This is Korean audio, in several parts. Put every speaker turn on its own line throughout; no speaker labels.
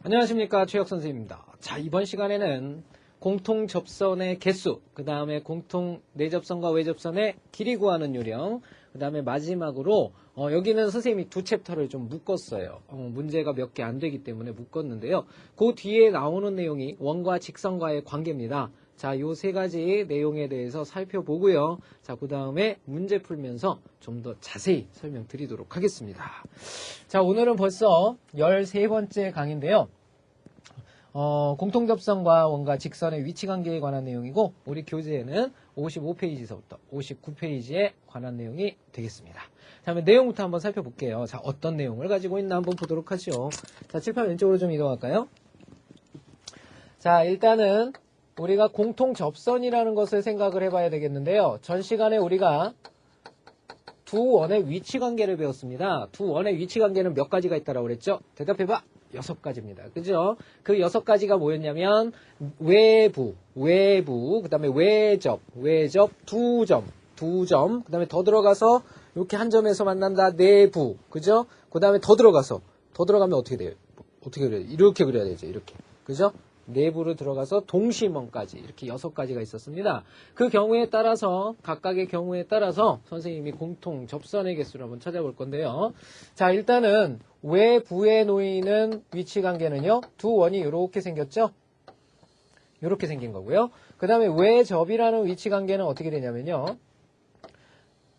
안녕하십니까, 최혁 선생님입니다. 자, 이번 시간에는 공통 접선의 개수, 그 다음에 공통 내접선과 외접선의 길이 구하는 요령, 그 다음에 마지막으로 여기는 선생님이 두 챕터를 좀 묶었어요. 문제가 몇 개 안 되기 때문에 묶었는데요. 그 뒤에 나오는 내용이 원과 직선과의 관계입니다. 자, 요 세 가지 내용에 대해서 살펴보고요. 자, 그 다음에 문제 풀면서 좀 더 자세히 설명드리도록 하겠습니다. 자, 오늘은 벌써 13번째 강의인데요. 공통접선과 원과 직선의 위치관계에 관한 내용이고, 우리 교재에는 55페이지서부터 59페이지에 관한 내용이 되겠습니다. 자, 그러면 내용부터 한번 살펴볼게요. 자, 어떤 내용을 가지고 있나 한번 보도록 하죠. 자, 칠판 왼쪽으로 좀 이동할까요? 자, 일단은 우리가 공통접선이라는 것을 생각을 해봐야 되겠는데요. 전 시간에 우리가 두 원의 위치관계를 배웠습니다. 두 원의 위치관계는 몇 가지가 있다라고 그랬죠? 대답해봐. 6가지입니다. 그죠? 그 6가지가 뭐였냐면 외부, 그 다음에 외접, 두 점, 그 다음에 더 들어가서 이렇게 한 점에서 만난다, 내부, 그죠? 그 다음에 더 들어가면 어떻게 돼요? 어떻게 그려요? 이렇게 그려야 되죠, 이렇게. 그죠? 내부로 들어가서 동심원까지 이렇게 6가지가 있었습니다. 그 경우에 따라서 각각의 경우에 따라서 선생님이 공통 접선의 개수를 한번 찾아볼 건데요. 자, 일단은 외부에 놓이는 위치관계는요. 두 원이 이렇게 생겼죠. 이렇게 생긴 거고요. 그 다음에 외접이라는 위치관계는 어떻게 되냐면요.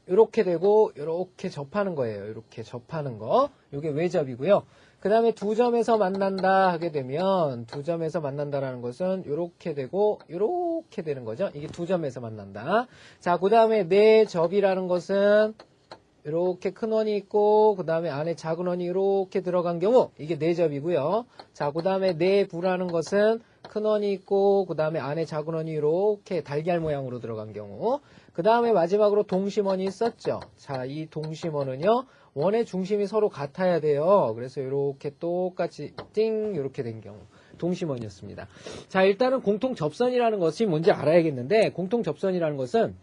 이렇게 되고 이렇게 접하는 거예요. 이렇게 접하는 거. 이게 외접이고요. 그 다음에 두 점에서 만난다 하게 되면 두 점에서 만난다라는 것은 이렇게 되고 이렇게 되는 거죠. 이게 두 점에서 만난다. 자, 그 다음에 내접이라는 것은 이렇게 큰 원이 있고 그 다음에 안에 작은 원이 이렇게 들어간 경우 이게 내접이고요. 자, 그 다음에 내부라는 것은 큰 원이 있고 그 다음에 안에 작은 원이 이렇게 달걀 모양으로 들어간 경우. 그 다음에 마지막으로 동심원이 있었죠. 자, 이 동심원은요. 원의 중심이 서로 같아야 돼요. 그래서 이렇게 똑같이 띵 이렇게 된 경우 동심원이었습니다. 자, 일단은 공통접선이라는 것이 뭔지 알아야겠는데, 공통접선이라는 것은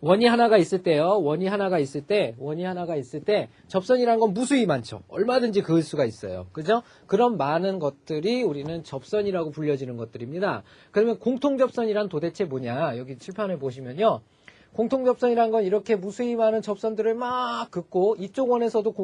원이 하나가 있을 때요. 원이 하나가 있을 때 접선이라는 건 무수히 많죠. 얼마든지 그을 수가 있어요. 그죠? 그런 많은 것들이 우리는 접선이라고 불려지는 것들입니다. 그러면 공통접선이란 도대체 뭐냐? 여기 칠판을 보시면요. 공통접선이란 건 이렇게 무수히 많은 접선들을 막 긋고 이쪽 원에서도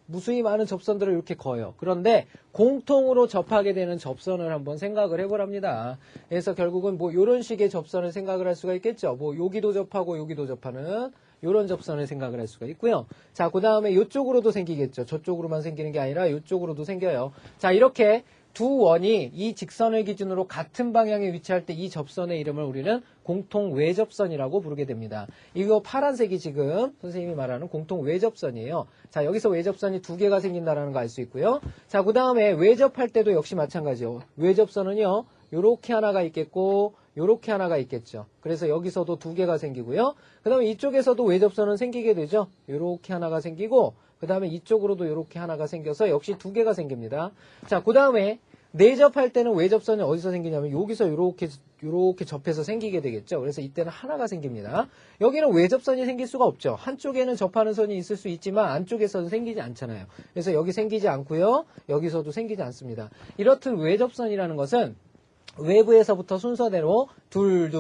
무수히 많은 접선들을 이렇게 그어요. 그런데 공통으로 접하게 되는 접선을 한번 생각을 해보랍니다. 그래서 결국은 뭐 이런 식의 접선을 생각을 할 수가 있겠죠. 뭐 여기도 접하고 여기도 접하는 이런 접선을 생각을 할 수가 있고요. 자, 그 다음에 이쪽으로도 생기겠죠. 저쪽으로만 생기는 게 아니라 이쪽으로도 생겨요. 자, 이렇게 두 원이 이 직선을 기준으로 같은 방향에 위치할 때 이 접선의 이름을 우리는 공통 외접선이라고 부르게 됩니다. 이거 파란색이 지금 선생님이 말하는 공통 외접선이에요. 자, 여기서 외접선이 두 개가 생긴다는 거 알 수 있고요. 자, 그 다음에 외접할 때도 역시 마찬가지요. 외접선은요. 요렇게 하나가 있겠고 요렇게 하나가 있겠죠. 그래서 여기서도 두 개가 생기고요. 그 다음에 이쪽에서도 외접선은 생기게 되죠. 요렇게 하나가 생기고 그 다음에 이쪽으로도 이렇게 하나가 생겨서 역시 두 개가 생깁니다. 자, 그 다음에 내접할 때는 외접선이 어디서 생기냐면 여기서 이렇게 접해서 생기게 되겠죠. 그래서 이때는 하나가 생깁니다. 여기는 외접선이 생길 수가 없죠. 한쪽에는 접하는 선이 있을 수 있지만 안쪽에서는 생기지 않잖아요. 그래서 여기 생기지 않고요. 여기서도 생기지 않습니다. 이렇듯 외접선이라는 것은 외부에서부터 순서대로 둘,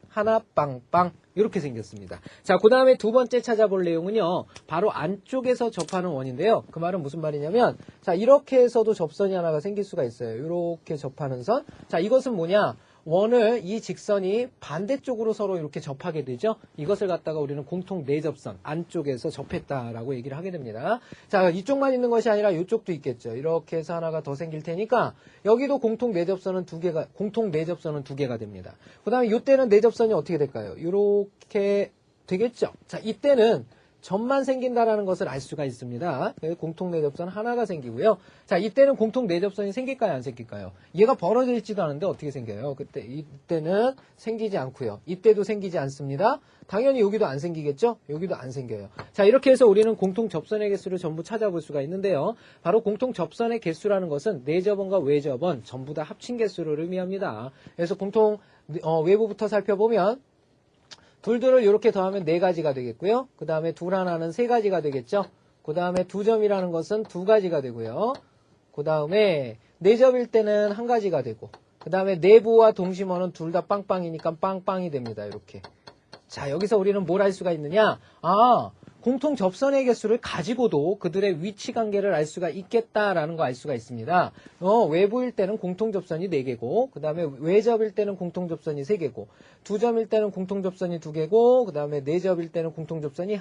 하나, 빵 이렇게 생겼습니다. 자, 그 다음에 두 번째 찾아볼 내용은요. 바로 안쪽에서 접하는 원인데요. 그 말은 무슨 말이냐면 자, 이렇게 해서도 접선이 하나가 생길 수가 있어요. 이렇게 접하는 선. 자, 이것은 뭐냐? 원을 이 직선이 반대쪽으로 서로 이렇게 접하게 되죠. 이것을 갖다가 우리는 공통 내접선 안쪽에서 접했다라고 얘기를 하게 됩니다. 자, 이쪽만 있는 것이 아니라 이쪽도 있겠죠. 이렇게 해서 하나가 더 생길 테니까 여기도 공통 내접선은 두 개가 됩니다. 그 다음에 이때는 내접선이 어떻게 될까요? 이렇게 되겠죠. 자, 이때는 점만 생긴다라는 것을 알 수가 있습니다. 공통 내접선 하나가 생기고요. 자, 이때는 공통 내접선이 생길까요? 안 생길까요? 얘가 벌어져 있지도 않은데 어떻게 생겨요? 이때는 생기지 않고요. 이때도 생기지 않습니다. 당연히 여기도 안 생기겠죠? 여기도 안 생겨요. 자, 이렇게 해서 우리는 공통 접선의 개수를 전부 찾아볼 수가 있는데요. 바로 공통 접선의 개수라는 것은 내접원과 외접원 전부 다 합친 개수를 의미합니다. 그래서 공통 외부부터 살펴보면 둘을 이렇게 더하면 4가지가 되겠고요. 그 다음에 둘 하나는 3가지가 되겠죠. 그 다음에 두 점이라는 것은 2가지가 되고요. 그 다음에 내접일 때는 한 가지가 되고 그 다음에 내부와 동심원은 둘 다 빵빵이니까 빵빵이 됩니다. 이렇게. 자, 여기서 우리는 뭘 할 수가 있느냐? 공통 접선의 개수를 가지고도 그들의 위치 관계를 알 수가 있겠다라는 거 알 수가 있습니다. 외부일 때는 공통 접선이 4개고, 그 다음에 외접일 때는 공통 접선이 3개고, 두점일 때는 공통 접선이 2개고, 그 다음에 내접일 때는 공통 접선이 1.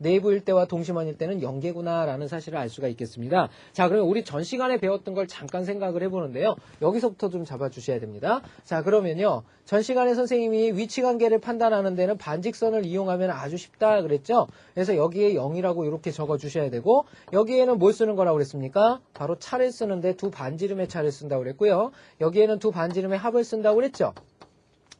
내부일 때와 동심원일 때는 0개구나라는 사실을 알 수가 있겠습니다. 자, 그러면 우리 전 시간에 배웠던 걸 잠깐 생각을 해보는데요. 여기서부터 좀 잡아주셔야 됩니다. 자, 그러면요. 전 시간에 선생님이 위치관계를 판단하는 데는 반직선을 이용하면 아주 쉽다 그랬죠? 그래서 여기에 0이라고 이렇게 적어주셔야 되고 여기에는 뭘 쓰는 거라고 그랬습니까? 바로 차를 쓰는데 두 반지름의 차를 쓴다고 그랬고요. 여기에는 두 반지름의 합을 쓴다고 그랬죠?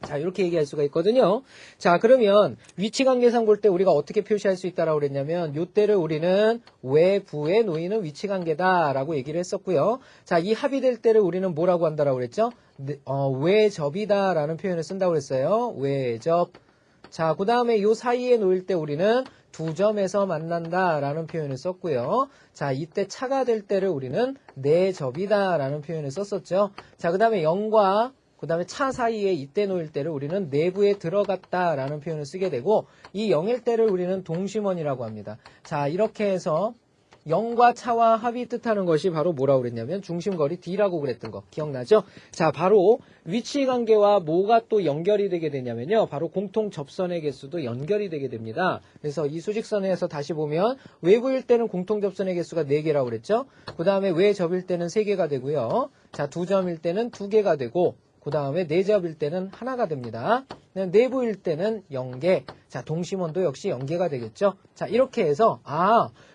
자, 이렇게 얘기할 수가 있거든요. 자, 그러면 위치관계상 볼 때 우리가 어떻게 표시할 수 있다라고 그랬냐면 요때를 우리는 외부에 놓이는 위치관계다라고 얘기를 했었고요. 자, 이 합이 될 때를 우리는 뭐라고 한다라고 그랬죠? 외접이다라는 표현을 쓴다고 그랬어요. 외접. 자, 그 다음에 요 사이에 놓일 때 우리는 두 점에서 만난다라는 표현을 썼고요. 자, 이때 차가 될 때를 우리는 내접이다라는 표현을 썼었죠. 자, 그 다음에 0과 그 다음에 차 사이에 이때 놓일 때를 우리는 내부에 들어갔다라는 표현을 쓰게 되고 이 0일 때를 우리는 동심원이라고 합니다. 자, 이렇게 해서 0과 차와 합이 뜻하는 것이 바로 뭐라고 그랬냐면 중심거리 D라고 그랬던 거 기억나죠? 자, 바로 위치관계와 뭐가 또 연결이 되게 되냐면요. 바로 공통 접선의 개수도 연결이 되게 됩니다. 그래서 이 수직선에서 다시 보면 외부일 때는 공통 접선의 개수가 4개라고 그랬죠? 그 다음에 외접일 때는 3개가 되고요. 자, 두점일 때는 2개가 되고 그 다음에 내접일 때는 하나가 됩니다. 내부일 때는 0개. 자, 동심원도 역시 0개가 되겠죠. 자, 이렇게 해서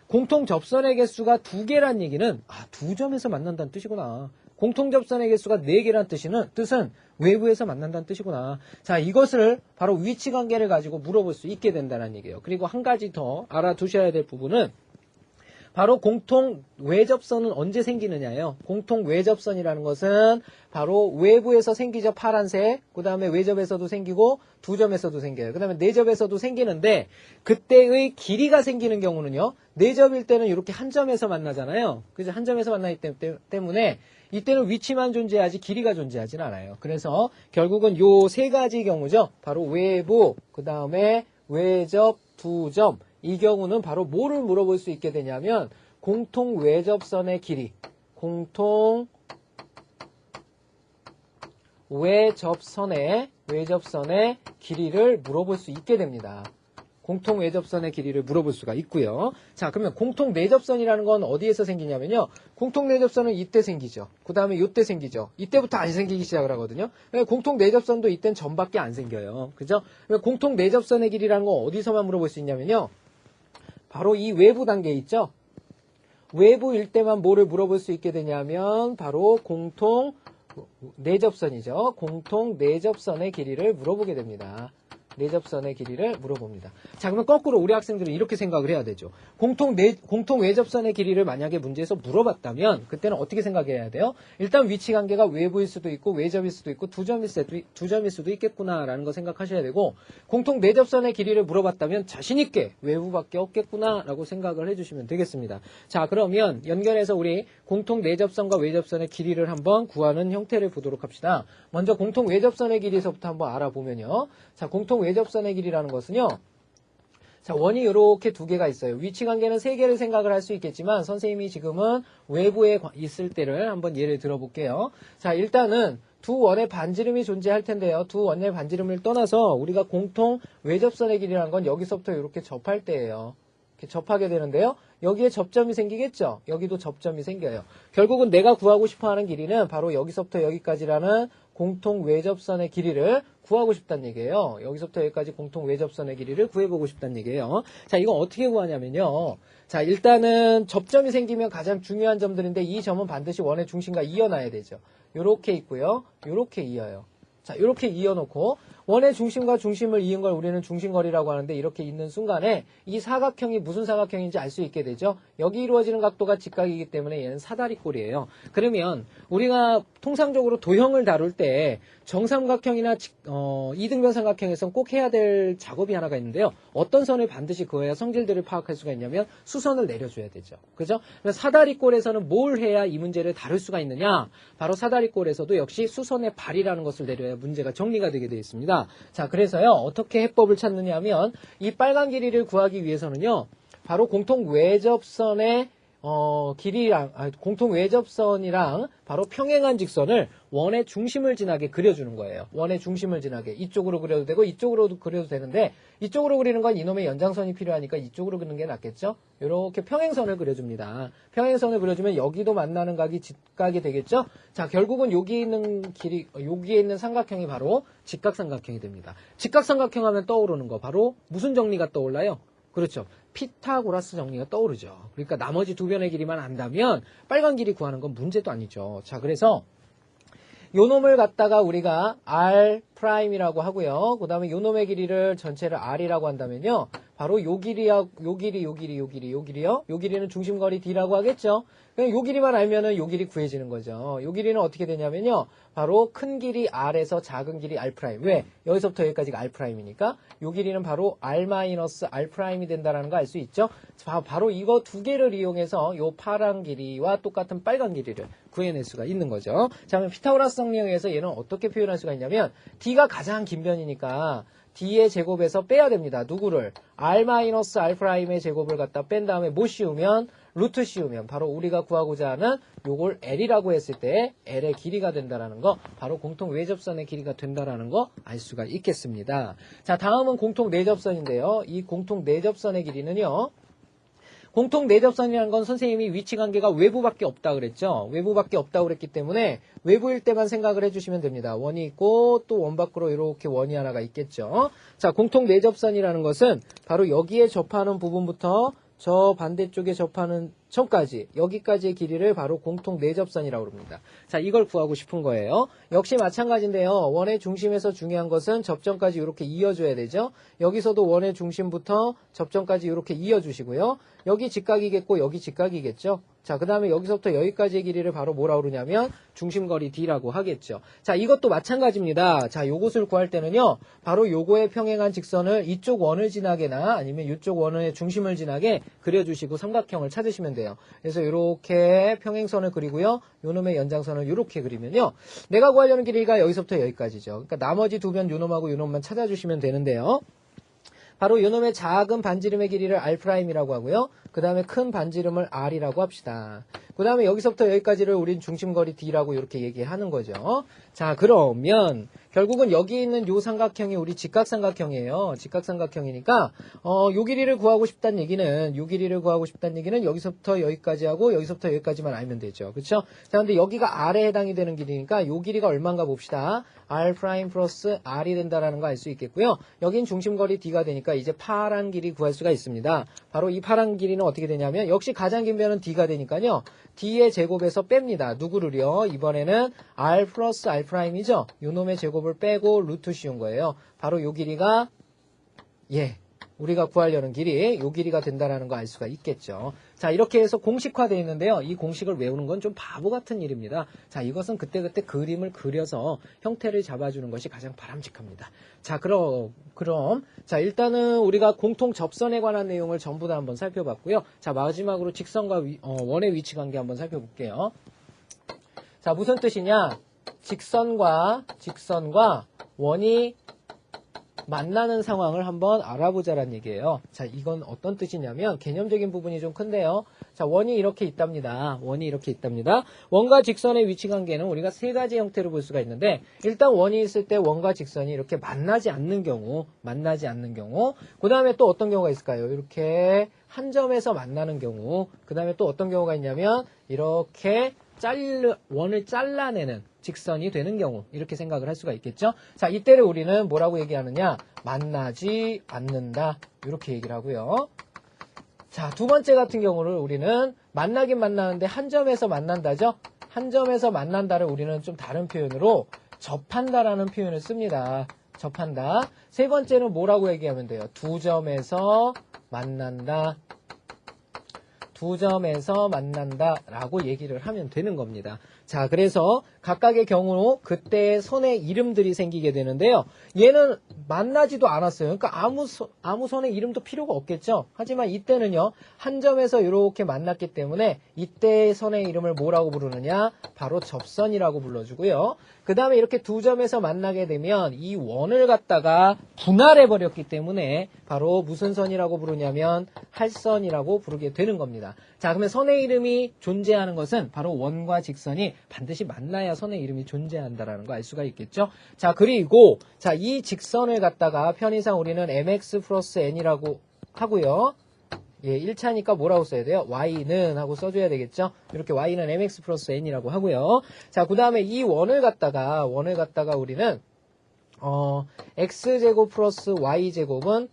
공통 접선의 개수가 2개란 얘기는 두 점에서 만난다는 뜻이구나. 공통 접선의 개수가 4개란 뜻은 외부에서 만난다는 뜻이구나. 자, 이것을 바로 위치관계를 가지고 물어볼 수 있게 된다는 얘기예요. 그리고 한 가지 더 알아두셔야 될 부분은 바로 공통 외접선은 언제 생기느냐예요. 공통 외접선이라는 것은 바로 외부에서 생기죠. 파란색. 그 다음에 외접에서도 생기고 두 점에서도 생겨요. 그 다음에 내접에서도 생기는데 그때의 길이가 생기는 경우는요. 내접일 때는 이렇게 한 점에서 만나잖아요. 그죠? 한 점에서 만나기 때문에 이때는 위치만 존재하지 길이가 존재하진 않아요. 그래서 결국은 요 세 가지 경우죠. 바로 외부, 그 다음에 외접, 두 점. 이 경우는 바로 뭐를 물어볼 수 있게 되냐면 공통 외접선의 길이, 공통 외접선의 길이를 물어볼 수 있게 됩니다. 공통 외접선의 길이를 물어볼 수가 있고요. 자, 그러면 공통 내접선이라는 건 어디에서 생기냐면요. 공통 내접선은 이때 생기죠. 그 다음에 이때 생기죠. 이때부터 안 생기기 시작을 하거든요. 공통 내접선도 이땐 전밖에 안 생겨요. 그죠? 공통 내접선의 길이라는 건 어디서만 물어볼 수 있냐면요. 바로 이 외부 단계 있죠? 외부일 때만 뭐를 물어볼 수 있게 되냐면 바로 공통 내접선이죠. 공통 내접선의 길이를 물어보게 됩니다. 내접선의 길이를 물어봅니다. 자, 그러면 거꾸로 우리 학생들은 이렇게 생각을 해야 되죠. 공통 외접선의 길이를 만약에 문제에서 물어봤다면 그때는 어떻게 생각해야 돼요? 일단 위치관계가 외부일 수도 있고 외접일 수도 있고 두 점일 수도 있겠구나라는 거 생각하셔야 되고 공통 내접선의 길이를 물어봤다면 자신있게 외부밖에 없겠구나라고 생각을 해주시면 되겠습니다. 자, 그러면 연결해서 우리 공통 내접선과 외접선의 길이를 한번 구하는 형태를 보도록 합시다. 먼저 공통 외접선의 길이에서부터 한번 알아보면요. 자, 공통 외접선의 길이라는 것은요. 자, 원이 이렇게 두 개가 있어요. 위치관계는 세 개를 생각을 할 수 있겠지만 선생님이 지금은 외부에 있을 때를 한번 예를 들어볼게요. 자, 일단은 두 원의 반지름이 존재할 텐데요. 두 원의 반지름을 떠나서 우리가 공통 외접선의 길이라는 건 여기서부터 이렇게 접할 때예요. 이렇게 접하게 되는데요. 여기에 접점이 생기겠죠? 여기도 접점이 생겨요. 결국은 내가 구하고 싶어하는 길이는 바로 여기서부터 여기까지라는 공통 외접선의 길이를 구하고 싶다는 얘기예요. 여기서부터 여기까지 공통 외접선의 길이를 구해보고 싶다는 얘기예요. 자, 이건 어떻게 구하냐면요. 자, 일단은 접점이 생기면 가장 중요한 점들인데 이 점은 반드시 원의 중심과 이어놔야 되죠. 요렇게 있고요. 요렇게 이어요. 자, 요렇게 이어놓고 원의 중심과 중심을 이은 걸 우리는 중심거리라고 하는데 이렇게 있는 순간에 이 사각형이 무슨 사각형인지 알 수 있게 되죠. 여기 이루어지는 각도가 직각이기 때문에 얘는 사다리꼴이에요. 그러면 우리가 통상적으로 도형을 다룰 때 정삼각형이나 이등변 삼각형에선 꼭 해야 될 작업이 하나가 있는데요. 어떤 선을 반드시 그어야 성질들을 파악할 수가 있냐면 수선을 내려줘야 되죠. 그죠? 사다리꼴에서는 뭘 해야 이 문제를 다룰 수가 있느냐? 바로 사다리꼴에서도 역시 수선의 발이라는 것을 내려야 문제가 정리가 되게 되어 있습니다. 자, 그래서요. 어떻게 해법을 찾느냐 하면 이 빨간 길이를 구하기 위해서는요. 바로 공통 외접선의 공통 외접선이랑 바로 평행한 직선을 원의 중심을 지나게 그려주는 거예요. 원의 중심을 지나게. 이쪽으로 그려도 되고 이쪽으로도 그려도 되는데 이쪽으로 그리는 건 이놈의 연장선이 필요하니까 이쪽으로 그리는 게 낫겠죠? 이렇게 평행선을 그려줍니다. 평행선을 그려주면 여기도 만나는 각이 직각이 되겠죠? 자, 결국은 여기에 있는 삼각형이 바로 직각삼각형이 됩니다. 직각삼각형 하면 떠오르는 거 바로 무슨 정리가 떠올라요? 그렇죠. 피타고라스 정리가 떠오르죠. 그러니까 나머지 두 변의 길이만 안다면 빨간 길이 구하는 건 문제도 아니죠. 자, 그래서 요 놈을 갖다가 우리가 R'이라고 하고요. 그 다음에 요 놈의 길이를 전체를 R이라고 한다면요. 바로 요 길이요. 요 길이는 중심거리 D라고 하겠죠. 그냥 요 길이만 알면은 요 길이 구해지는 거죠. 요 길이는 어떻게 되냐면요. 바로 큰 길이 R에서 작은 길이 R'. 왜? 여기서부터 여기까지가 R'이니까 요 길이는 바로 R-R'이 된다는 거 알 수 있죠? 바로 이거 두 개를 이용해서 요 파란 길이와 똑같은 빨간 길이를 구해낼 수가 있는 거죠. 자, 그럼 피타고라스 정리에 의해서 얘는 어떻게 표현할 수가 있냐면 D가 가장 긴 변이니까 D의 제곱에서 빼야 됩니다. 누구를? R-R'의 제곱을 갖다 뺀 다음에 뭐 씌우면? 루트 씌우면 바로 우리가 구하고자 하는 요걸 L이라고 했을 때 L의 길이가 된다라는 거, 바로 공통 외접선의 길이가 된다라는 거 알 수가 있겠습니다. 자, 다음은 공통 내접선인데요. 이 공통 내접선의 길이는요. 공통 내접선이라는 건 선생님이 위치관계가 외부밖에 없다 그랬죠. 외부밖에 없다 그랬기 때문에 외부일 때만 생각을 해주시면 됩니다. 원이 있고 또 원 밖으로 이렇게 원이 하나가 있겠죠. 자, 공통 내접선이라는 것은 바로 여기에 접하는 부분부터 저 반대쪽에 접하는 점까지, 여기까지의 길이를 바로 공통 내접선이라고 합니다. 자, 이걸 구하고 싶은 거예요. 역시 마찬가지인데요. 원의 중심에서 중요한 것은 접점까지 이렇게 이어줘야 되죠. 여기서도 원의 중심부터 접점까지 이렇게 이어주시고요. 여기 직각이겠고 여기 직각이겠죠. 자, 그 다음에 여기서부터 여기까지의 길이를 바로 뭐라고 그러냐면 중심거리 D라고 하겠죠. 자, 이것도 마찬가지입니다. 자, 요것을 구할 때는요. 바로 요거에 평행한 직선을 이쪽 원을 지나게나 아니면 이쪽 원의 중심을 지나게 그려주시고 삼각형을 찾으시면 돼요. 그래서 이렇게 평행선을 그리고요. 요놈의 연장선을 이렇게 그리면요. 내가 구하려는 길이가 여기서부터 여기까지죠. 그러니까 나머지 두 변 요놈하고 요놈만 찾아주시면 되는데요. 바로 요놈의 작은 반지름의 길이를 R'이라고 하고요. 그 다음에 큰 반지름을 R이라고 합시다. 그 다음에 여기서부터 여기까지를 우린 중심거리 D라고 이렇게 얘기하는 거죠. 자, 그러면 결국은 여기 있는 요 삼각형이 우리 직각삼각형이에요. 직각삼각형이니까 요 길이를 구하고 싶다는 얘기는 여기서부터 여기까지 하고 여기서부터 여기까지만 알면 되죠. 그렇죠? 자, 근데 여기가 R에 해당이 되는 길이니까 요 길이가 얼마인가 봅시다. R' 플러스 R이 된다라는 거 알 수 있겠고요. 여긴 중심거리 D가 되니까 이제 파란 길이 구할 수가 있습니다. 바로 이 파란 길이는 어떻게 되냐면 역시 가장 긴 변은 D가 되니까요. D의 제곱에서 뺍니다. 누구를요? 이번에는 R 플러스 R'이죠? 요놈의 제곱을 빼고 루트 씌운 거예요. 바로 요 길이가 우리가 구하려는 길이 요 길이가 된다라는 거 알 수가 있겠죠. 자, 이렇게 해서 공식화되어 있는데요. 이 공식을 외우는 건 좀 바보 같은 일입니다. 자, 이것은 그때그때 그림을 그려서 형태를 잡아주는 것이 가장 바람직합니다. 자, 그럼 자, 일단은 우리가 공통 접선에 관한 내용을 전부 다 한번 살펴봤고요. 자, 마지막으로 직선과 원의 위치 관계 한번 살펴볼게요. 자, 무슨 뜻이냐? 직선과 원이 만나는 상황을 한번 알아보자란 얘기예요. 자, 이건 어떤 뜻이냐면 개념적인 부분이 좀 큰데요. 자, 원이 이렇게 있답니다. 원과 직선의 위치 관계는 우리가 세 가지 형태로 볼 수가 있는데, 일단 원이 있을 때 원과 직선이 이렇게 만나지 않는 경우, 그 다음에 또 어떤 경우가 있을까요? 이렇게 한 점에서 만나는 경우, 그 다음에 또 어떤 경우가 있냐면 이렇게 원을 잘라내는 직선이 되는 경우, 이렇게 생각을 할 수가 있겠죠. 자, 이때를 우리는 뭐라고 얘기하느냐? 만나지 않는다, 이렇게 얘기를 하고요. 자, 두 번째 같은 경우를 우리는 만나긴 만나는데 한 점에서 만난다죠. 한 점에서 만난다를 우리는 좀 다른 표현으로 접한다라는 표현을 씁니다. 접한다. 세 번째는 뭐라고 얘기하면 돼요? 두 점에서 만난다. 두 점에서 만난다라고 얘기를 하면 되는 겁니다. 자, 그래서 각각의 경우로 그때의 선의 이름들이 생기게 되는데요. 얘는 만나지도 않았어요. 그러니까 아무 선의 이름도 필요가 없겠죠. 하지만 이때는요, 한 점에서 이렇게 만났기 때문에 이때의 선의 이름을 뭐라고 부르느냐? 바로 접선이라고 불러주고요. 그 다음에 이렇게 두 점에서 만나게 되면 이 원을 갖다가 분할해 버렸기 때문에 바로 무슨 선이라고 부르냐면 할선이라고 부르게 되는 겁니다. 자, 그러면 선의 이름이 존재하는 것은 바로 원과 직선이 반드시 만나야 선의 이름이 존재한다라는 거 알 수가 있겠죠. 자, 그리고 자, 이 직선을 갖다가 편의상 우리는 mx 플러스 n이라고 하고요. 예, 1차니까 뭐라고 써야 돼요? y는 하고 써줘야 되겠죠. 이렇게 y는 mx 플러스 n이라고 하고요. 자, 그 다음에 이 원을 갖다가 우리는 x제곱 플러스 y제곱은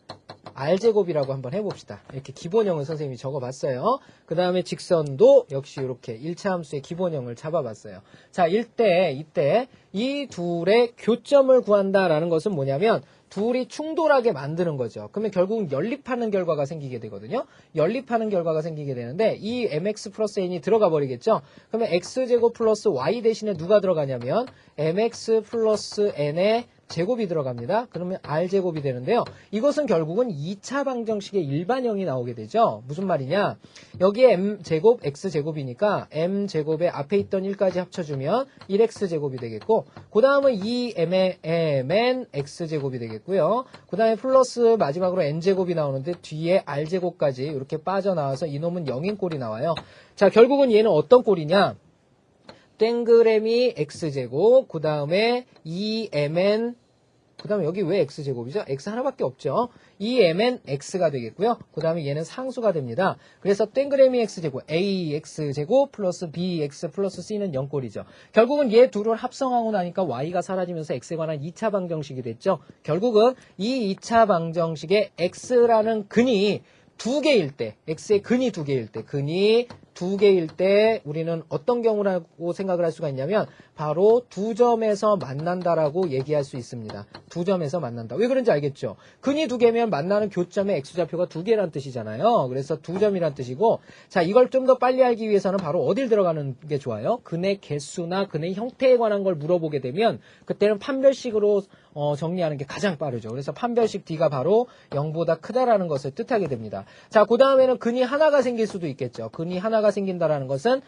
r제곱이라고 한번 해봅시다. 이렇게 기본형을 선생님이 적어봤어요. 그 다음에 직선도 역시 이렇게 1차 함수의 기본형을 잡아봤어요. 자, 이때 이 둘의 교점을 구한다라는 것은 뭐냐면 둘이 충돌하게 만드는 거죠. 그러면 결국은 연립하는 결과가 생기게 되거든요. 연립하는 결과가 생기게 되는데 이 mx 플러스 n이 들어가 버리겠죠. 그러면 x제곱 플러스 y 대신에 누가 들어가냐면 mx 플러스 n의 제곱이 들어갑니다. 그러면 r제곱이 되는데요. 이것은 결국은 2차 방정식의 일반형이 나오게 되죠. 무슨 말이냐? 여기에 m제곱, x제곱이니까 m제곱에 앞에 있던 1까지 합쳐주면 1x제곱이 되겠고 그 다음은 2mn x제곱이 되겠고요. 그 다음에 플러스 마지막으로 n제곱이 나오는데 뒤에 r제곱까지 이렇게 빠져나와서 이놈은 0인 꼴이 나와요. 자, 결국은 얘는 어떤 꼴이냐? 땡그레미 x제곱, 그 다음에 2mn, 그 다음에 여기 왜 x제곱이죠? x 하나밖에 없죠. 2mn x가 되겠고요. 그 다음에 얘는 상수가 됩니다. 그래서 땡그레미 x제곱, ax제곱 플러스 bx 플러스 c는 0꼴이죠. 결국은 얘 둘을 합성하고 나니까 y가 사라지면서 x에 관한 2차 방정식이 됐죠. 결국은 이 2차 방정식의 x라는 근이 두 개일 때, x의 근이 두 개일 때 우리는 어떤 경우라고 생각을 할 수가 있냐면 바로 두 점에서 만난다라고 얘기할 수 있습니다. 두 점에서 만난다. 왜 그런지 알겠죠? 근이 두 개면 만나는 교점의 x좌표가 두 개란 뜻이잖아요. 그래서 두 점이란 뜻이고, 자, 이걸 좀 더 빨리 알기 위해서는 바로 어딜 들어가는 게 좋아요? 근의 개수나 근의 형태에 관한 걸 물어보게 되면 그때는 판별식으로 정리하는 게 가장 빠르죠. 그래서 판별식 D가 바로 0보다 크다라는 것을 뜻하게 됩니다. 자, 그 다음에는 근이 하나가 생길 수도 있겠죠. 근이 하나가 생긴다라는 것은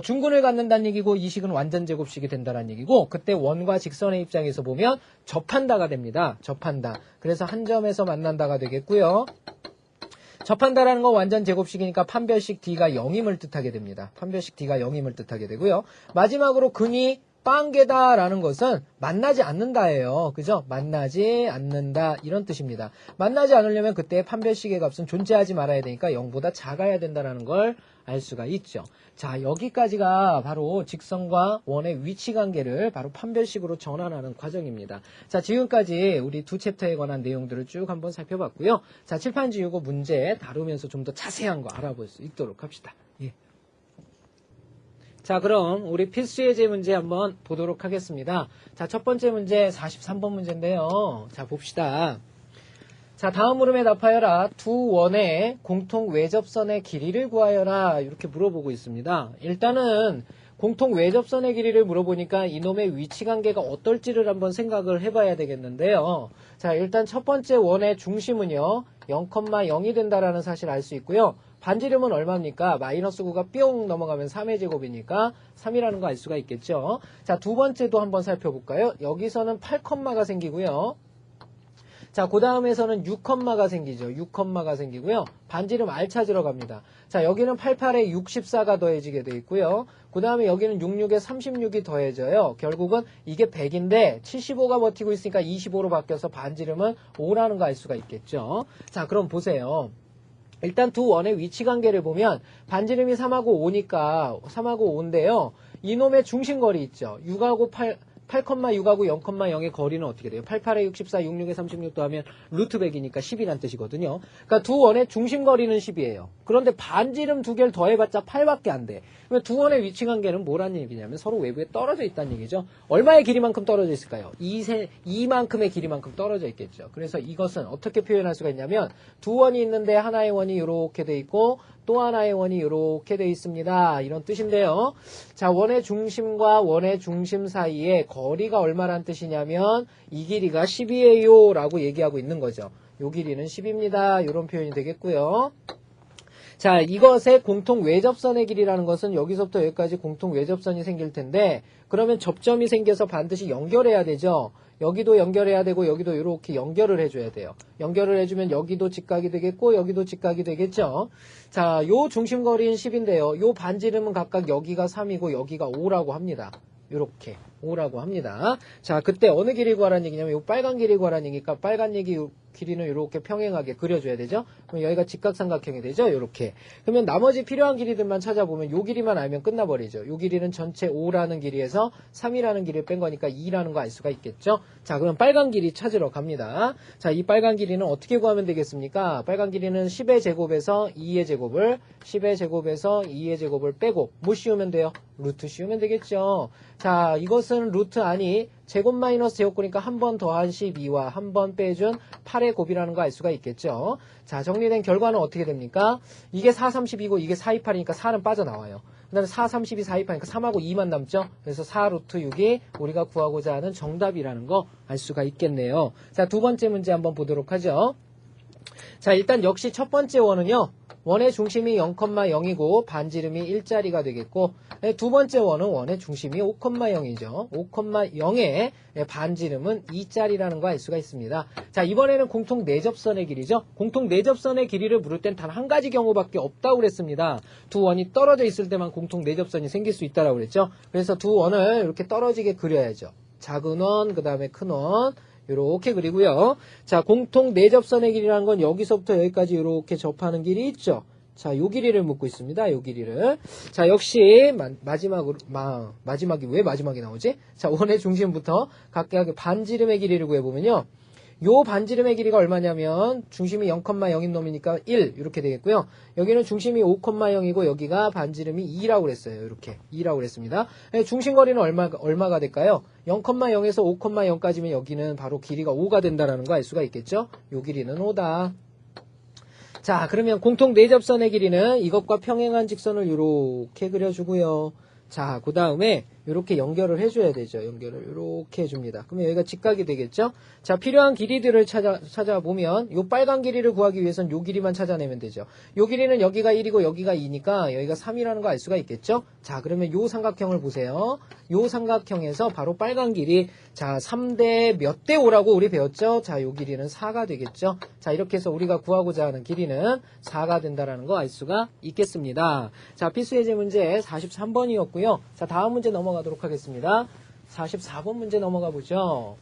중근을 갖는다는 얘기고 이 식은 완전 제곱식이 된다는 얘기고 그때 원과 직선의 입장에서 보면 접한다가 됩니다. 접한다. 그래서 한 점에서 만난다가 되겠고요. 접한다라는 건 완전 제곱식이니까 판별식 D가 0임을 뜻하게 됩니다. 판별식 D가 0임을 뜻하게 되고요. 마지막으로 근이 빵개다라는 것은 만나지 않는다예요. 그죠? 만나지 않는다 이런 뜻입니다. 만나지 않으려면 그때 판별식의 값은 존재하지 말아야 되니까 0보다 작아야 된다는 걸 알 수가 있죠. 자, 여기까지가 바로 직선과 원의 위치 관계를 바로 판별식으로 전환하는 과정입니다. 자, 지금까지 우리 두 챕터에 관한 내용들을 쭉 한번 살펴봤고요. 자, 칠판 지우고 문제 다루면서 좀 더 자세한 거 알아볼 수 있도록 합시다. 예. 자, 그럼 우리 필수 예제 문제 한번 보도록 하겠습니다. 자, 첫 번째 문제 43번 문제인데요. 자, 봅시다. 자, 다음 물음에 답하여라. 두 원의 공통 외접선의 길이를 구하여라. 이렇게 물어보고 있습니다. 일단은 공통 외접선의 길이를 물어보니까 이놈의 위치 관계가 어떨지를 한번 생각을 해봐야 되겠는데요. 자, 일단 첫 번째 원의 중심은요. 0,0이 된다라는 사실을 알 수 있고요. 반지름은 얼마입니까? 마이너스 9가 뿅 넘어가면 3의 제곱이니까 3이라는 거 알 수가 있겠죠. 자, 두 번째도 한번 살펴볼까요? 여기서는 8컴마가 생기고요. 자, 그 다음에서는 6컴마가 생기죠. 6컴마가 생기고요. 반지름 R 찾으러 갑니다. 자, 여기는 88에 64가 더해지게 돼 있고요. 그 다음에 여기는 66에 36이 더해져요. 결국은 이게 100인데 75가 버티고 있으니까 25로 바뀌어서 반지름은 5라는 거 알 수가 있겠죠. 자, 그럼 보세요. 일단 두 원의 위치 관계를 보면 반지름이 3하고 5니까 3하고 5인데요. 이놈의 중심거리 있죠. 6하고 8, 8,6하고 0,0의 거리는 어떻게 돼요? 88에 64, 66에 36도 하면 루트 100이니까 10이란 뜻이거든요. 그러니까 두 원의 중심 거리는 10이에요. 그런데 반지름 두 개를 더해봤자 8밖에 안 돼. 그러면 두 원의 위치 관계는 뭐란 얘기냐면 서로 외부에 떨어져 있다는 얘기죠. 얼마의 길이만큼 떨어져 있을까요? 2만큼의 길이만큼 떨어져 있겠죠. 그래서 이것은 어떻게 표현할 수가 있냐면 두 원이 있는데 하나의 원이 이렇게 돼 있고 또 하나의 원이 이렇게 돼 있습니다. 이런 뜻인데요. 자, 원의 중심과 원의 중심 사이에 거리가 얼마란 뜻이냐면 이 길이가 10이에요 라고 얘기하고 있는 거죠. 요 길이는 10입니다. 이런 표현이 되겠고요. 자, 이것의 공통 외접선의 길이라는 것은 여기서부터 여기까지 공통 외접선이 생길 텐데 그러면 접점이 생겨서 반드시 연결해야 되죠. 여기도 연결해야 되고 여기도 이렇게 연결을 해줘야 돼요. 연결을 해주면 여기도 직각이 되겠고 여기도 직각이 되겠죠. 자, 요 중심거리는 10인데요. 요 반지름은 각각 여기가 3이고 여기가 5라고 합니다. 요렇게 5라고 합니다. 자, 그때 어느 길이 구하라는 얘기냐면 요 빨간 길이 구하라는 얘기니까 빨간 길이는 이렇게 평행하게 그려줘야 되죠. 그럼 여기가 직각삼각형이 되죠. 요렇게. 그러면 나머지 필요한 길이들만 찾아보면 요 길이만 알면 끝나버리죠. 요 길이는 전체 5라는 길이에서 3이라는 길이를 뺀 거니까 2라는 거 알 수가 있겠죠. 자, 그럼 빨간 길이 찾으러 갑니다. 자, 이 빨간 길이는 어떻게 구하면 되겠습니까? 빨간 길이는 10의 제곱에서 2의 제곱을 10의 제곱에서 2의 제곱을 빼고 뭐 씌우면 돼요? 루트 씌우면 되겠죠. 자, 이것은 루트 아니 제곱 마이너스 제곱이니까 한 번 더한 12와 한 번 빼준 8의 곱이라는 거 알 수가 있겠죠. 자, 정리된 결과는 어떻게 됩니까? 이게 4, 32고 이게 4, 2, 8이니까 4는 빠져나와요. 그 다음에 4, 32, 4, 2, 8이니까 3하고 2만 남죠. 그래서 4 루트 6이 우리가 구하고자 하는 정답이라는 거 알 수가 있겠네요. 자, 두 번째 문제 한번 보도록 하죠. 자, 일단 역시 첫 번째 원은요. 원의 중심이 0,0이고 반지름이 1짜리가 되겠고 두 번째 원은 원의 중심이 5,0이죠. 5,0의 반지름은 2짜리라는 거 알 수가 있습니다. 자, 이번에는 공통 내접선의 길이죠. 공통 내접선의 길이를 물을 땐 단 한 가지 경우밖에 없다고 그랬습니다. 두 원이 떨어져 있을 때만 공통 내접선이 생길 수 있다고 그랬죠. 그래서 두 원을 이렇게 떨어지게 그려야죠. 작은 원, 그 다음에 큰 원, 이렇게 그리고요. 자, 공통 내접선의 길이라는 건 여기서부터 여기까지 이렇게 접하는 길이 있죠. 자, 요 길이를 묻고 있습니다. 요 길이를. 자, 역시 마지막이 왜 마지막이 나오지? 자, 원의 중심부터 각각의 반지름의 길이를 구해보면요. 요 반지름의 길이가 얼마냐면 중심이 0,0인 놈이니까 1 이렇게 되겠고요. 여기는 중심이 5,0이고 여기가 반지름이 2라고 그랬어요. 이렇게 2라고 그랬습니다. 중심거리는 얼마가 될까요? 0,0에서 5,0까지면 여기는 바로 길이가 5가 된다는 거 알 수가 있겠죠. 요 길이는 5다. 자, 그러면 공통 내접선의 길이는 이것과 평행한 직선을 이렇게 그려주고요. 자, 그 다음에 이렇게 연결을 해줘야 되죠. 연결을 이렇게 해줍니다. 그러면 여기가 직각이 되겠죠. 자, 필요한 길이들을 찾아보면 요 빨간 길이를 구하기 위해서는 요 길이만 찾아내면 되죠. 요 길이는 여기가 1이고 여기가 2니까 여기가 3이라는 거 알 수가 있겠죠. 자, 그러면 요 삼각형을 보세요. 요 삼각형에서 바로 빨간 길이 자 3대 몇 대 5라고 우리 배웠죠. 자, 요 길이는 4가 되겠죠. 자, 이렇게 해서 우리가 구하고자 하는 길이는 4가 된다는 거 알 수가 있겠습니다. 자, 필수예제 문제 43번이었고요. 자, 다음 문제 넘어가도록 하겠습니다. 44번 문제 넘어가 보죠.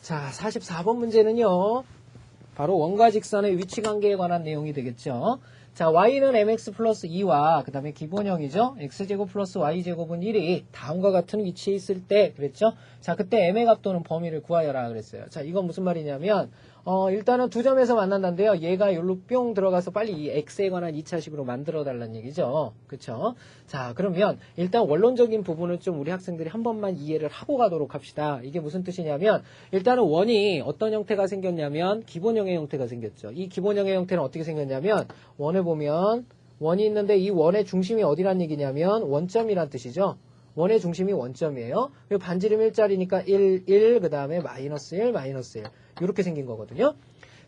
자, 44번 문제는요. 바로 원과 직선의 위치 관계에 관한 내용이 되겠죠. 자, y는 mx 플러스 2와 그 다음에 기본형이죠. x제곱 플러스 y제곱은 1이 다음과 같은 위치에 있을 때 그랬죠. 자, 그때 m의 값 또는 범위를 구하여라 그랬어요. 자, 이건 무슨 말이냐면 일단은 두 점에서 만난다는데요. 얘가 여기로 뿅 들어가서 빨리 이 x에 관한 2차식으로 만들어 달라는 얘기죠. 그쵸? 자, 그러면 일단 원론적인 부분을 좀 우리 학생들이 한 번만 이해를 하고 가도록 합시다. 이게 무슨 뜻이냐면 일단은 원이 어떤 형태가 생겼냐면 기본형의 형태가 생겼죠. 이 기본형의 형태는 어떻게 생겼냐면 원을 보면 원이 있는데 이 원의 중심이 어디란 얘기냐면 원점이란 뜻이죠. 원의 중심이 원점이에요. 그리고 반지름 1짜리니까 1, 1, 그 다음에 마이너스 1, 마이너스 1. 이렇게 생긴 거거든요.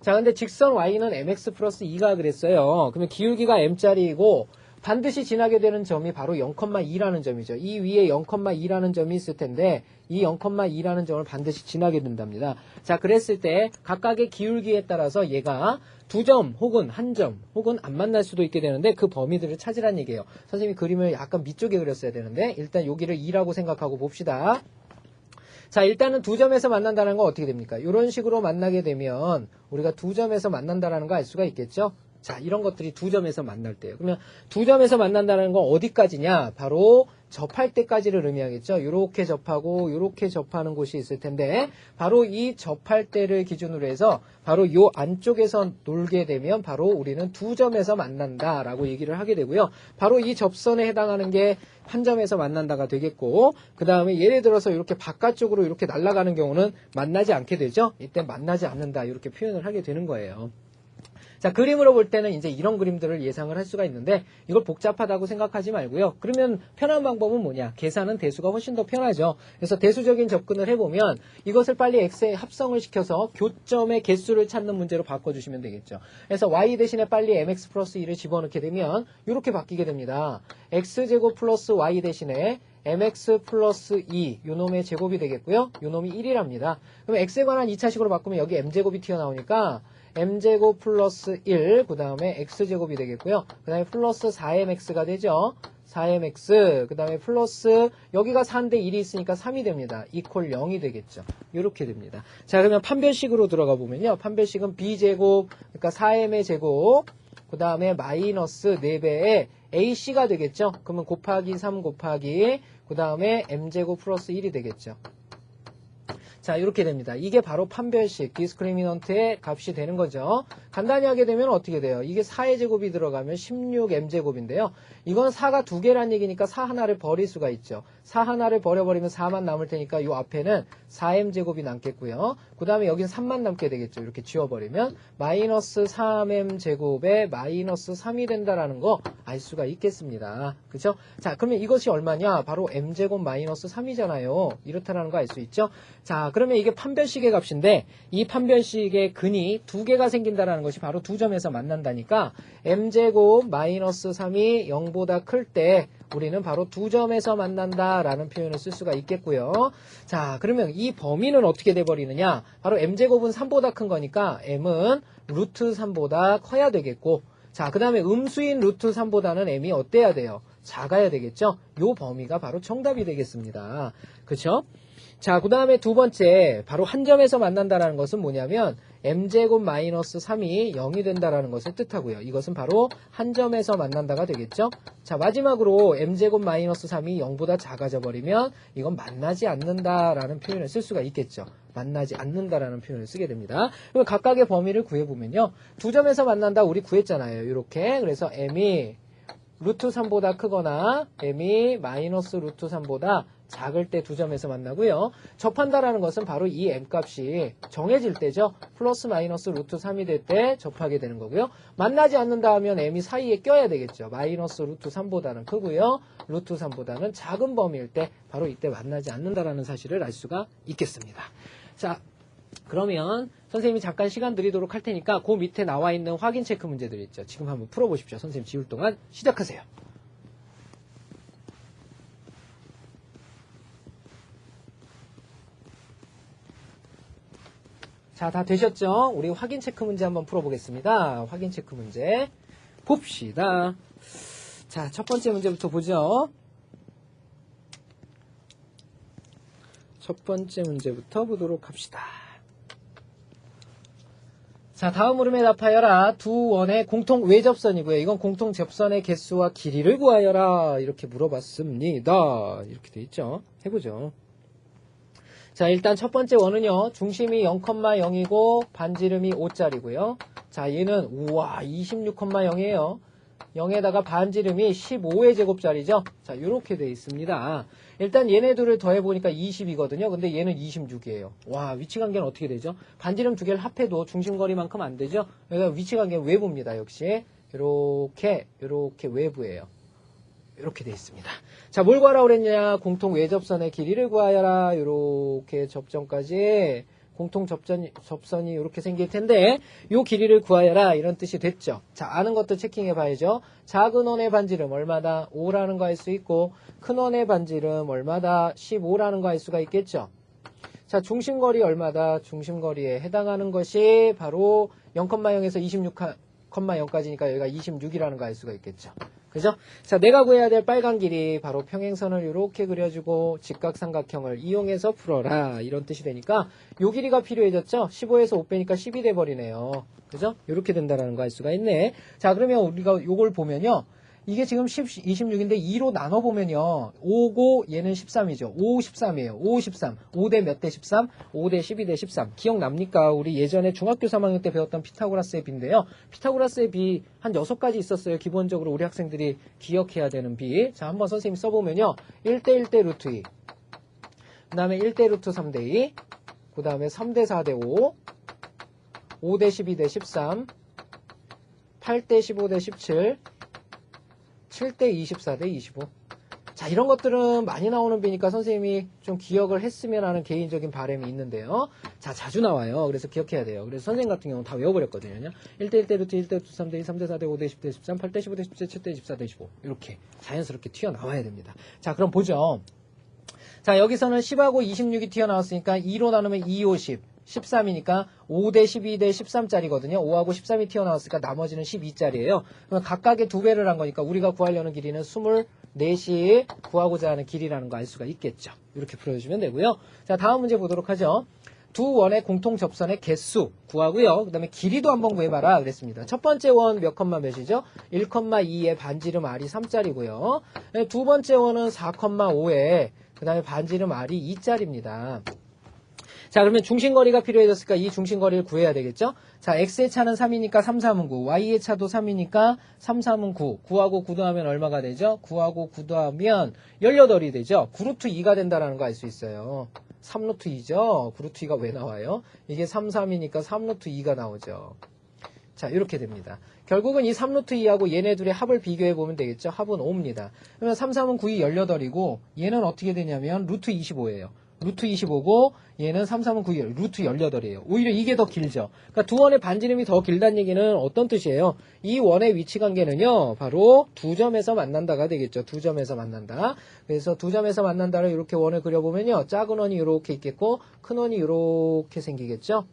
자, 근데 직선 y는 mx 플러스 2가 그랬어요. 그러면 기울기가 m짜리이고 반드시 지나게 되는 점이 바로 0,2라는 점이죠. 이 위에 0,2라는 점이 있을 텐데 이 0,2라는 점을 반드시 지나게 된답니다. 자, 그랬을 때 각각의 기울기에 따라서 얘가 두 점 혹은 한 점 혹은 안 만날 수도 있게 되는데 그 범위들을 찾으란 얘기예요. 선생님이 그림을 약간 밑쪽에 그렸어야 되는데 일단 여기를 2라고 생각하고 봅시다. 자, 일단은 두 점에서 만난다는 건 어떻게 됩니까? 이런 식으로 만나게 되면 우리가 두 점에서 만난다는 거 알 수가 있겠죠? 자, 이런 것들이 두 점에서 만날 때예요. 그러면 두 점에서 만난다는 건 어디까지냐? 바로 접할 때까지를 의미하겠죠. 요렇게 접하고 요렇게 접하는 곳이 있을 텐데 바로 이 접할 때를 기준으로 해서 바로 요 안쪽에서 놀게 되면 바로 우리는 두 점에서 만난다라고 얘기를 하게 되고요. 바로 이 접선에 해당하는 게 한 점에서 만난다가 되겠고, 그 다음에 예를 들어서 이렇게 바깥쪽으로 이렇게 날아가는 경우는 만나지 않게 되죠. 이때 만나지 않는다 이렇게 표현을 하게 되는 거예요. 자, 그림으로 볼 때는 이제 이런 그림들을 예상을 할 수가 있는데 이걸 복잡하다고 생각하지 말고요. 그러면 편한 방법은 뭐냐? 계산은 대수가 훨씬 더 편하죠. 그래서 대수적인 접근을 해보면 이것을 빨리 x에 합성을 시켜서 교점의 개수를 찾는 문제로 바꿔주시면 되겠죠. 그래서 y 대신에 빨리 mx 플러스 2를 집어넣게 되면 이렇게 바뀌게 됩니다. x제곱 플러스 y 대신에 mx 플러스 2 요놈의 제곱이 되겠고요. 요놈이 1이랍니다. 그럼 x에 관한 2차식으로 바꾸면 여기 m제곱이 튀어나오니까 m제곱 플러스 1, 그 다음에 x제곱이 되겠고요. 그 다음에 플러스 4mx가 되죠. 4mx, 그 다음에 플러스, 여기가 4인데 1이 있으니까 3이 됩니다. 이퀄 0이 되겠죠. 이렇게 됩니다. 자, 그러면 판별식으로 들어가 보면요. 판별식은 b제곱, 그러니까 4m의 제곱, 그 다음에 마이너스 4배의 ac가 되겠죠. 그러면 곱하기 3 곱하기, 그 다음에 m제곱 플러스 1이 되겠죠. 자, 이렇게 됩니다. 이게 바로 판별식, 디스크리미넌트의 값이 되는 거죠. 간단히 하게 되면 어떻게 돼요? 이게 4의 제곱이 들어가면 16m제곱인데요. 이건 4가 두 개란 얘기니까 4 하나를 버릴 수가 있죠. 4 하나를 버려버리면 4만 남을 테니까 이 앞에는 4m제곱이 남겠고요. 그 다음에 여긴 3만 남게 되겠죠. 이렇게 지워버리면 마이너스 3m제곱에 마이너스 3이 된다라는 거 알 수가 있겠습니다. 그죠? 자, 그러면 이것이 얼마냐? 바로 m제곱 마이너스 3이잖아요. 이렇다라는 거 알 수 있죠? 자, 그러면 이게 판별식의 값인데 이 판별식의 근이 두 개가 생긴다라는 것이 바로 두 점에서 만난다니까 m제곱 마이너스 3이 0보다 클 때 우리는 바로 두 점에서 만난다라는 표현을 쓸 수가 있겠고요. 자, 그러면 이 범위는 어떻게 돼버리느냐? 바로 m제곱은 3보다 큰 거니까 m은 루트 3보다 커야 되겠고, 자, 그 다음에 음수인 루트 3보다는 m이 어때야 돼요? 작아야 되겠죠? 요 범위가 바로 정답이 되겠습니다. 그쵸? 자, 그 다음에 두 번째, 바로 한 점에서 만난다라는 것은 뭐냐면 m제곱 마이너스 3이 0이 된다라는 것을 뜻하고요. 이것은 바로 한 점에서 만난다가 되겠죠. 자, 마지막으로 m제곱 마이너스 3이 0보다 작아져 버리면 이건 만나지 않는다라는 표현을 쓸 수가 있겠죠. 만나지 않는다라는 표현을 쓰게 됩니다. 그럼 각각의 범위를 구해보면요. 두 점에서 만난다 우리 구했잖아요. 이렇게. 그래서 m이 루트 3보다 크거나 m이 마이너스 루트 3보다 작을 때 두 점에서 만나고요. 접한다라는 것은 바로 이 m값이 정해질 때죠. 플러스 마이너스 루트 3이 될 때 접하게 되는 거고요. 만나지 않는다 하면 m이 사이에 껴야 되겠죠. 마이너스 루트 3보다는 크고요. 루트 3보다는 작은 범위일 때 바로 이때 만나지 않는다라는 사실을 알 수가 있겠습니다. 자, 그러면 선생님이 잠깐 시간 드리도록 할 테니까 그 밑에 나와 있는 확인 체크 문제들 있죠. 지금 한번 풀어보십시오. 선생님 지울 동안 시작하세요. 자, 다 되셨죠? 우리 확인 체크 문제 한번 풀어보겠습니다. 확인 체크 문제 봅시다. 자, 첫 번째 문제부터 보죠. 첫 번째 문제부터 보도록 합시다. 자, 다음 물음에 답하여라. 두 원의 공통 외접선이고요. 이건 공통 접선의 개수와 길이를 구하여라. 이렇게 물어봤습니다. 이렇게 돼 있죠. 해보죠. 자, 일단 첫 번째 원은요. 중심이 0,0이고 반지름이 5짜리고요. 자, 얘는 우와 26,0이에요. 0에다가 반지름이 15의 제곱짜리죠. 자, 이렇게 돼 있습니다. 일단 얘네들을 더해보니까 20이거든요. 근데 얘는 26이에요. 와, 위치관계는 어떻게 되죠? 반지름 두 개를 합해도 중심거리만큼 안 되죠? 그러니까 위치관계는 외부입니다. 역시 이렇게 외부예요. 이렇게 돼 있습니다. 자, 뭘 구하라고 그랬냐? 공통 외접선의 길이를 구하여라. 이렇게 접점까지 공통 접선이 이렇게 생길 텐데 요 길이를 구하여라 이런 뜻이 됐죠. 자, 아는 것도 체킹해 봐야죠. 작은 원의 반지름 얼마다? 5라는 거 알 수 있고 큰 원의 반지름 얼마다? 15라는 거 알 수가 있겠죠. 자, 중심거리 얼마다? 중심거리에 해당하는 것이 바로 0,0에서 26,0까지니까 여기가 26이라는 거 알 수가 있겠죠. 그죠? 자, 내가 구해야 될 빨간 길이 바로 평행선을 이렇게 그려주고 직각삼각형을 이용해서 풀어라 이런 뜻이 되니까 요 길이가 필요해졌죠? 15에서 5 빼니까 10이 돼버리네요. 그죠? 이렇게 된다라는 거 알 수가 있네. 자, 그러면 우리가 요걸 보면요. 이게 지금 26인데 2로 나눠보면요. 5고 얘는 13이죠. 5, 13이에요. 5, 13. 5대 몇 대 13? 5대 12대 13. 기억납니까? 우리 예전에 중학교 3학년 때 배웠던 피타고라스의 비인데요. 피타고라스의 비 한 6가지 있었어요. 기본적으로 우리 학생들이 기억해야 되는 비. 자, 한번 선생님이 써보면요. 1대 1대 루트 2. 그 다음에 1대 루트 3대 2. 그 다음에 3대 4대 5. 5대 12대 13. 8대 15대 17. 7대 24대 25. 자, 이런 것들은 많이 나오는 비니까 선생님이 좀 기억을 했으면 하는 개인적인 바람이 있는데요. 자, 자주 나와요. 그래서 기억해야 돼요. 그래서 선생님 같은 경우는 다 외워버렸거든요. 1대 1대 루트 1대 루트 3대 2, 3대 4대 5대 10대 13, 8대 15대 17, 7대 24대 25. 이렇게 자연스럽게 튀어나와야 됩니다. 자, 그럼 보죠. 자, 여기서는 10하고 26이 튀어나왔으니까 2로 나누면 2, 5, 10. 13이니까 5대 12대 13짜리거든요. 5하고 13이 튀어나왔으니까 나머지는 12짜리예요. 그럼 각각의 2배를 한 거니까 우리가 구하려는 길이는 24시 구하고자 하는 길이라는 거 알 수가 있겠죠. 이렇게 풀어주시면 되고요. 자, 다음 문제 보도록 하죠. 두 원의 공통 접선의 개수 구하고요. 그 다음에 길이도 한번 구해봐라 그랬습니다. 첫 번째 원 몇 컴마 몇이죠? 1,2의 반지름 r이 3짜리고요. 두 번째 원은 4,5에 그 다음에 반지름 r이 2짜리입니다. 자, 그러면 중심거리가 필요해졌으니까 이 중심거리를 구해야 되겠죠? 자, x의 차는 3이니까 3, 3은 9. y의 차도 3이니까 3, 3은 9. 9하고 9 더하면 얼마가 되죠? 9하고 9 더하면 18이 되죠? 9루트 2가 된다는 거 알 수 있어요. 3루트 2죠? 9루트 2가 왜 나와요? 이게 3, 3이니까 3루트 2가 나오죠. 자, 이렇게 됩니다. 결국은 이 3루트 2하고 얘네 둘의 합을 비교해보면 되겠죠? 합은 5입니다. 그러면 3, 3은 9이 18이고 얘는 어떻게 되냐면 루트 25예요. 루트 25고 얘는 3, 3은 9, 루트 18이에요. 오히려 이게 더 길죠. 그러니까 두 원의 반지름이 더 길다는 얘기는 어떤 뜻이에요? 이 원의 위치 관계는요. 바로 두 점에서 만난다가 되겠죠. 두 점에서 만난다. 그래서 두 점에서 만난다를 이렇게 원을 그려보면요. 작은 원이 이렇게 있겠고 큰 원이 이렇게 생기겠죠.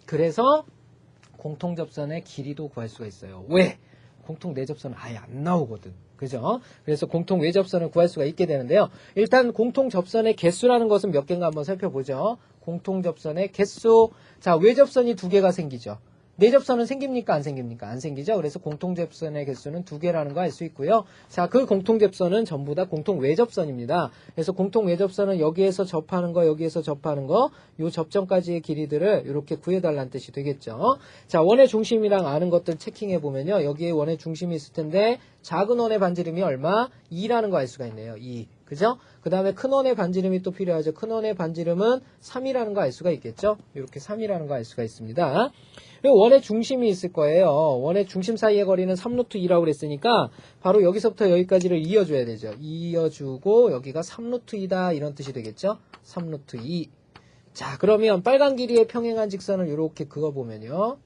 그래서 공통접선의 길이도 구할 수가 있어요. 왜? 공통 내접선은 아예 안 나오거든. 그죠? 그래서 공통 외접선을 구할 수가 있게 되는데요. 일단 공통 접선의 개수라는 것은 몇 개인가 한번 살펴보죠. 공통 접선의 개수. 자, 외접선이 2개가 생기죠. 내접선은 생깁니까? 안 생깁니까? 안 생기죠. 그래서 공통 접선의 개수는 2개라는 거 알 수 있고요. 자, 그 공통 접선은 전부 다 공통 외접선입니다. 그래서 공통 외접선은 여기에서 접하는 거, 여기에서 접하는 거, 요 접점까지의 길이들을 이렇게 구해달라는 뜻이 되겠죠. 자, 원의 중심이랑 아는 것들 체킹해 보면요. 여기에 원의 중심이 있을 텐데 작은 원의 반지름이 얼마? 2라는 거 알 수가 있네요. 2. 그죠? 그 다음에 큰 원의 반지름이 또 필요하죠. 큰 원의 반지름은 3이라는 거 알 수가 있겠죠? 이렇게 3이라는 거 알 수가 있습니다. 그리고 원의 중심이 있을 거예요. 원의 중심 사이의 거리는 3루트 2라고 그랬으니까 바로 여기서부터 여기까지를 이어줘야 되죠. 이어주고 여기가 3루트 2다 이런 뜻이 되겠죠? 3루트 2. 자, 그러면 빨간 길이의 평행한 직선을 이렇게 그어보면요.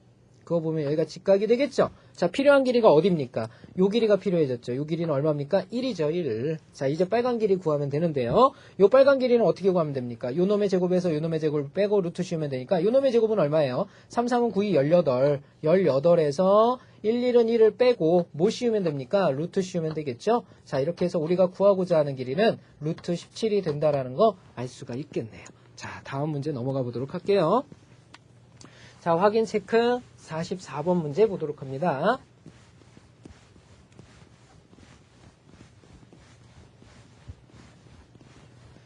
그어보면 여기가 직각이 되겠죠? 자, 필요한 길이가 어딥니까? 요 길이가 필요해졌죠. 요 길이는 얼마입니까? 1이죠, 1. 자, 이제 빨간 길이 구하면 되는데요. 요 빨간 길이는 어떻게 구하면 됩니까? 요 놈의 제곱에서 요 놈의 제곱을 빼고 루트 씌우면 되니까 요 놈의 제곱은 얼마예요? 3, 3은 9이 18. 18에서 1, 1은 1을 빼고 뭐 씌우면 됩니까? 루트 씌우면 되겠죠? 자, 이렇게 해서 우리가 구하고자 하는 길이는 루트 17이 된다라는 거 알 수가 있겠네요. 자, 다음 문제 넘어가 보도록 할게요. 자, 확인 체크 44번 문제 보도록 합니다.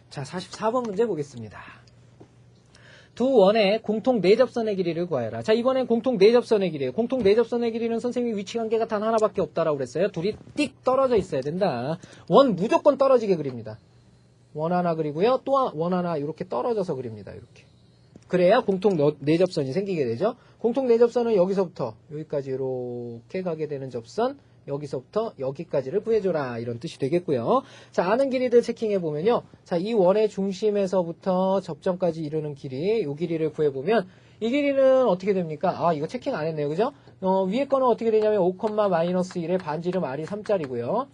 자, 44번 문제 보겠습니다. 두 원의 공통 내접선의 길이를 구하여라. 자, 이번엔 공통 내접선의 길이에요. 공통 내접선의 길이는 선생님이 위치관계가 단 하나밖에 없다라고 그랬어요. 둘이 띡 떨어져 있어야 된다. 원 무조건 떨어지게 그립니다. 원 하나 그리고요. 또 원 하나 이렇게 떨어져서 그립니다. 이렇게. 그래야 공통 내접선이 생기게 되죠. 공통 내접선은 여기서부터 여기까지 이렇게 가게 되는 접선, 여기서부터 여기까지를 구해줘라 이런 뜻이 되겠고요. 자, 아는 길이들 체킹해보면요. 자, 이 원의 중심에서부터 접점까지 이루는 길이, 이 길이를 구해보면 이 길이는 어떻게 됩니까? 아, 이거 체킹 안 했네요. 그죠? 위에 거는 어떻게 되냐면 5,-1의 반지름 r이 3짜리고요.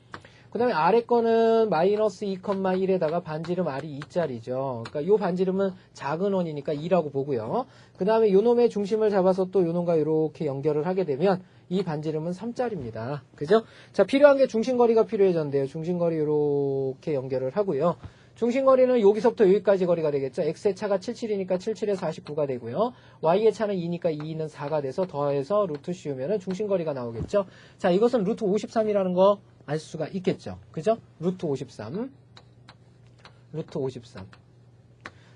그 다음에 아래 거는 마이너스 2,1에다가 반지름 r이 2짜리죠. 그러니까 요 반지름은 작은 원이니까 2라고 보고요. 그 다음에 요 놈의 중심을 잡아서 또 요 놈과 이렇게 연결을 하게 되면 이 반지름은 3짜리입니다. 그죠? 자, 필요한 게 중심거리가 필요해졌는데요. 중심거리 이렇게 연결을 하고요. 중심거리는 여기서부터 여기까지 거리가 되겠죠. x의 차가 77이니까 77에 49가 되고요. y의 차는 2니까 2는 4가 돼서 더해서 루트 씌우면 중심거리가 나오겠죠. 자, 이것은 루트 53이라는 거 알 수가 있겠죠. 그죠? 루트 53. 루트 53.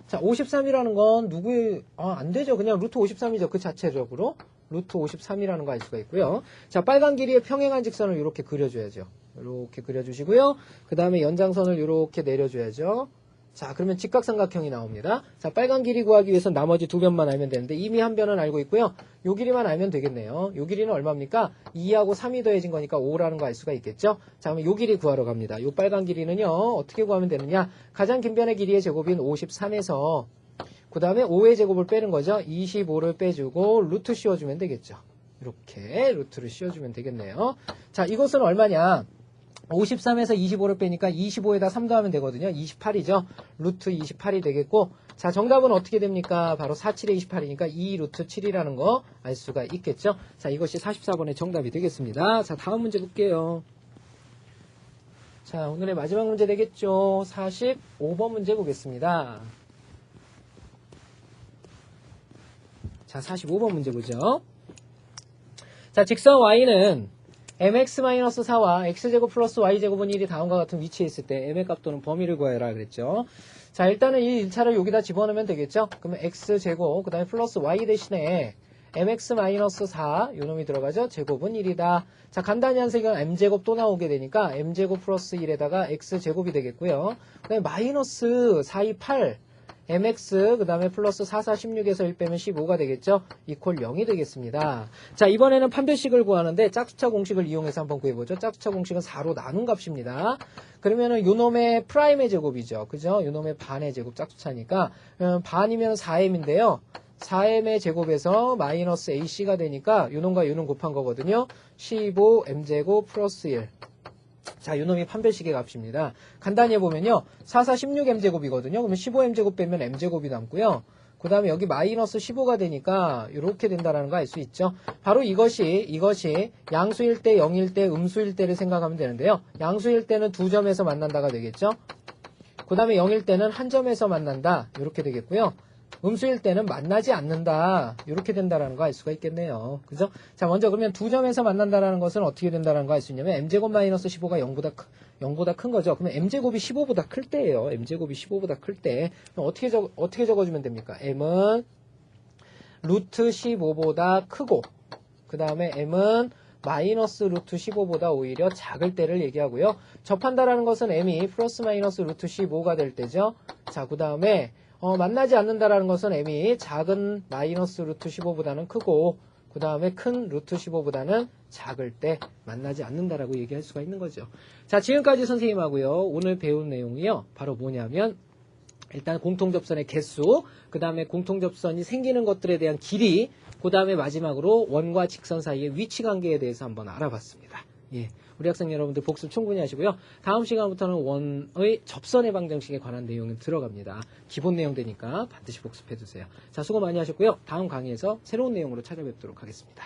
자, 53이라는 건 누구의, 안 되죠. 그냥 루트 53이죠. 그 자체적으로. 루트 53이라는 거 알 수가 있고요. 자, 빨간 길이의 평행한 직선을 이렇게 그려줘야죠. 이렇게 그려주시고요. 그 다음에 연장선을 이렇게 내려줘야죠. 자, 그러면 직각삼각형이 나옵니다. 자, 빨간 길이 구하기 위해서 나머지 두 변만 알면 되는데 이미 한 변은 알고 있고요. 요 길이만 알면 되겠네요. 요 길이는 얼마입니까? 2하고 3이 더해진 거니까 5라는 거 알 수가 있겠죠? 자, 그러면 요 길이 구하러 갑니다. 요 빨간 길이는요. 어떻게 구하면 되느냐? 가장 긴 변의 길이의 제곱인 53에서 그 다음에 5의 제곱을 빼는 거죠. 25를 빼주고 루트 씌워주면 되겠죠. 이렇게 루트를 씌워주면 되겠네요. 자, 이것은 얼마냐? 53에서 25를 빼니까 25에다 3 더하면 되거든요. 28이죠. 루트 28이 되겠고, 자, 정답은 어떻게 됩니까? 바로 47에 28이니까 2 루트 7이라는 거 알 수가 있겠죠. 자, 이것이 44번의 정답이 되겠습니다. 자, 다음 문제 볼게요. 자, 오늘의 마지막 문제 되겠죠. 45번 문제 보겠습니다. 자, 45번 문제 보죠. 자, 직선 y는 mx-4와 x제곱 플러스 y제곱은 1이 다음과 같은 위치에 있을 때 m의 값 또는 범위를 구해라 그랬죠. 자, 일단은 이 1차를 여기다 집어넣으면 되겠죠. 그러면 x제곱 그 다음에 플러스 y 대신에 mx-4 요놈이 들어가죠. 제곱은 1이다. 자, 간단히 한 색은 m제곱 또 나오게 되니까 m제곱 플러스 1에다가 x제곱이 되겠고요. 그 다음에 마이너스 4, 2, 8 mx 그 다음에 플러스 4, 4, 16에서 1 빼면 15가 되겠죠. 이퀄 0이 되겠습니다. 자, 이번에는 판별식을 구하는데 짝수차 공식을 이용해서 한번 구해보죠. 짝수차 공식은 4로 나눈 값입니다. 그러면은 요놈의 프라임의 제곱이죠. 그죠? 요놈의 반의 제곱 짝수차니까 반이면 4m인데요. 4m의 제곱에서 마이너스 ac가 되니까 요놈과 요놈 곱한 거거든요. 15m제곱 플러스 1. 자, 요놈이 판별식의 값입니다. 간단히 해보면요. 4, 4, 16m제곱이거든요. 그러면 15m제곱 빼면 m제곱이 남고요. 그 다음에 여기 마이너스 15가 되니까 이렇게 된다는 거 알 수 있죠. 바로 이것이 양수일 때, 0일 때, 음수일 때를 생각하면 되는데요. 양수일 때는 두 점에서 만난다가 되겠죠. 그 다음에 0일 때는 한 점에서 만난다. 이렇게 되겠고요. 음수일 때는 만나지 않는다. 이렇게 된다는 거 알 수가 있겠네요. 그죠? 자, 먼저 그러면 두 점에서 만난다는 것은 어떻게 된다는 거 알 수 있냐면 m제곱 마이너스 15가 0보다 큰 거죠. 그러면 m제곱이 15보다 클 때예요. m제곱이 15보다 클 때. 어떻게 적어주면 됩니까? m은 루트 15보다 크고 그 다음에 m은 마이너스 루트 15보다 오히려 작을 때를 얘기하고요. 접한다라는 것은 m이 플러스 마이너스 루트 15가 될 때죠. 자, 그 다음에 만나지 않는다라는 것은 m이 작은 마이너스 루트 15보다는 크고 그 다음에 큰 루트 15보다는 작을 때 만나지 않는다라고 얘기할 수가 있는 거죠. 자, 지금까지 선생님하고요. 오늘 배운 내용이요. 바로 뭐냐면 일단 공통접선의 개수, 그 다음에 공통접선이 생기는 것들에 대한 길이, 그 다음에 마지막으로 원과 직선 사이의 위치관계에 대해서 한번 알아봤습니다. 예. 우리 학생 여러분들 복습 충분히 하시고요. 다음 시간부터는 원의 접선의 방정식에 관한 내용이 들어갑니다. 기본 내용 되니까 반드시 복습해 두세요. 자, 수고 많이 하셨고요. 다음 강의에서 새로운 내용으로 찾아뵙도록 하겠습니다.